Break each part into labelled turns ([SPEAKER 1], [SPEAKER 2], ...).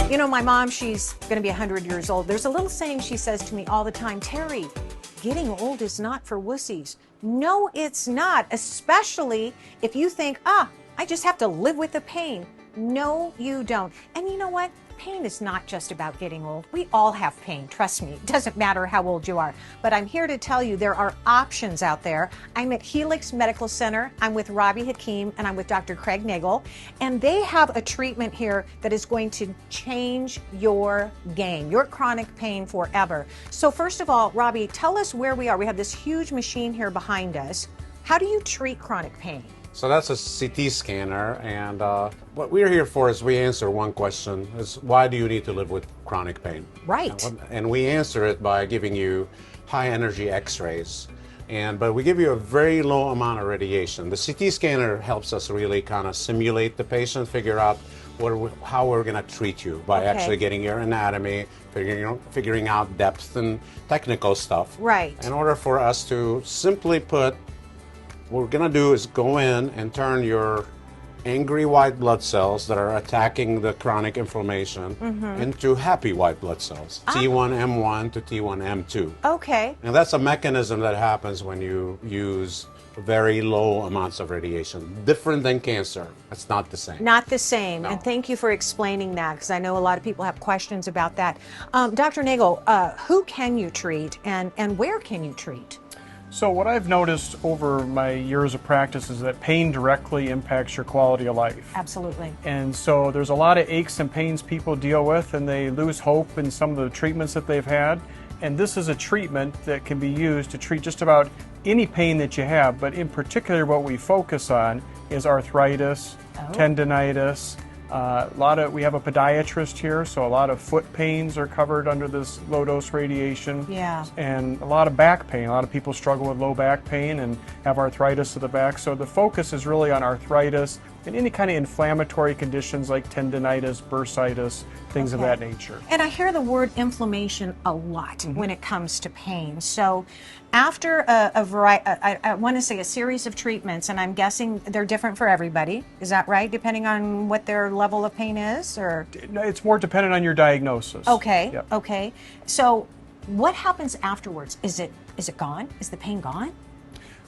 [SPEAKER 1] You know, my mom, she's going to be 100 years old. There's a little saying she says to me all the time, Terry, getting old is not for wussies. No, it's not, especially if you think, I just have to live with the pain. No, you don't. And you know what? Pain is not just about getting old. We all have pain, trust me. It doesn't matter how old you are. But I'm here to tell you there are options out there. I'm at Heelex Medical Center. I'm with Robbie Hakeem and I'm with Dr. Craig Nagel. And they have a treatment here that is going to change your game, your chronic pain forever. So first of all, Robbie, tell us where we are. We have this huge machine here behind us. How do you treat chronic pain?
[SPEAKER 2] So that's a CT scanner, and what we're here for is we answer one question, is why do you need to live with chronic pain?
[SPEAKER 1] Right.
[SPEAKER 2] And we answer it by giving you high energy x-rays, but we give you a very low amount of radiation. The CT scanner helps us really kind of simulate the patient, figure out how we're going to treat you by actually getting your anatomy, figuring out depth and technical stuff.
[SPEAKER 1] Right.
[SPEAKER 2] In order for us to simply put, what we're going to do is go in and turn your angry white blood cells that are attacking the chronic inflammation into happy white blood cells, T1M1 to T1M2.
[SPEAKER 1] Okay.
[SPEAKER 2] And that's a mechanism that happens when you use very low amounts of radiation. Different than cancer. It's not the same.
[SPEAKER 1] Not the same.
[SPEAKER 2] No.
[SPEAKER 1] And thank you for explaining that, because I know a lot of people have questions about that. Dr. Nagel, who can you treat and where can you treat?
[SPEAKER 3] So what I've noticed over my years of practice is that pain directly impacts your quality of life.
[SPEAKER 1] Absolutely.
[SPEAKER 3] And so there's a lot of aches and pains people deal with, and they lose hope in some of the treatments that they've had. And this is a treatment that can be used to treat just about any pain that you have, but in particular what we focus on is arthritis, tendinitis. We have a podiatrist here, so a lot of foot pains are covered under this low-dose radiation.
[SPEAKER 1] Yeah.
[SPEAKER 3] And a lot of back pain. A lot of people struggle with low back pain and have arthritis of the back. So the focus is really on arthritis and any kind of inflammatory conditions like tendinitis, bursitis, things of that nature.
[SPEAKER 1] And I hear the word inflammation a lot when it comes to pain. So after a variety, I want to say a series of treatments, and I'm guessing they're different for everybody. Is that right? Depending on what their level of pain is, or?
[SPEAKER 3] It's more dependent on your diagnosis.
[SPEAKER 1] Okay.
[SPEAKER 3] Yep.
[SPEAKER 1] Okay. So what happens afterwards? Is it gone? Is the pain gone?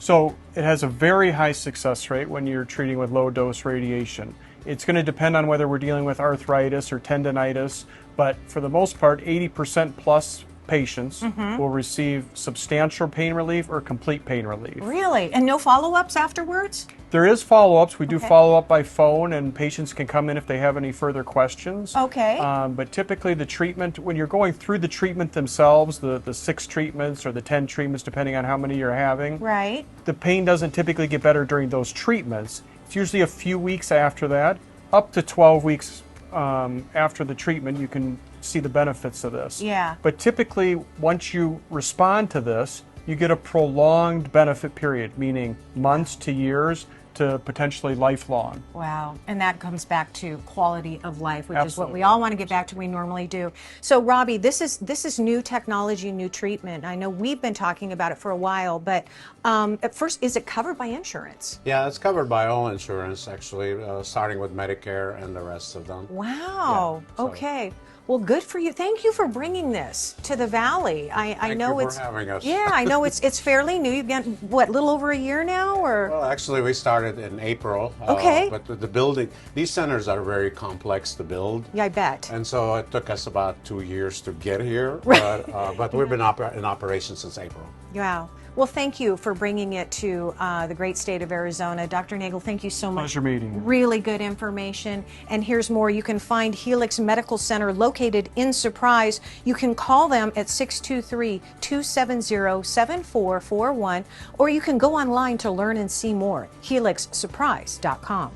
[SPEAKER 3] So it has a very high success rate when you're treating with low dose radiation. It's going to depend on whether we're dealing with arthritis or tendinitis, but for the most part, 80% plus patients will receive substantial pain relief or complete pain relief.
[SPEAKER 1] Really? And no follow-ups afterwards?
[SPEAKER 3] There is follow-ups. We do follow up by phone, and patients can come in if they have any further questions.
[SPEAKER 1] Okay.
[SPEAKER 3] But typically the treatment, when you're going through the treatment themselves, the 6 treatments or the 10 treatments, depending on how many you're having,
[SPEAKER 1] Right.
[SPEAKER 3] the pain doesn't typically get better during those treatments. It's usually a few weeks after that. Up to 12 weeks after the treatment, you can see the benefits of this.
[SPEAKER 1] Yeah.
[SPEAKER 3] But typically, once you respond to this, you get a prolonged benefit period, meaning months to years to potentially lifelong.
[SPEAKER 1] Wow. And that comes back to quality of life, which is what
[SPEAKER 3] Absolutely.
[SPEAKER 1] we all want to get back to, we normally do. So Robbie, this is new technology, new treatment. I know we've been talking about it for a while, but at first, is it covered by insurance?
[SPEAKER 2] Yeah, it's covered by all insurance, actually, starting with Medicare and the rest of them.
[SPEAKER 1] Wow.
[SPEAKER 2] Yeah, so-
[SPEAKER 1] Okay. Well, good for you. Thank you for bringing this to the Valley. I know
[SPEAKER 2] Thank you
[SPEAKER 1] it's
[SPEAKER 2] for having us.
[SPEAKER 1] Yeah, I know it's fairly new. You've been what, a little over a year now, or?
[SPEAKER 2] Well, actually, we started in April.
[SPEAKER 1] Okay.
[SPEAKER 2] But the building, these centers are very complex to build.
[SPEAKER 1] Yeah, I bet.
[SPEAKER 2] And so it took us about 2 years to get here. But we've been in operation since April.
[SPEAKER 1] Wow. Well, thank you for bringing it to the great state of Arizona. Dr. Nagel, thank you so much.
[SPEAKER 3] Pleasure meeting you.
[SPEAKER 1] Really good information. And here's more. You can find Heelex Medical Center located in Surprise. You can call them at 623-270-7441, or you can go online to learn and see more. HeelexSurprise.com.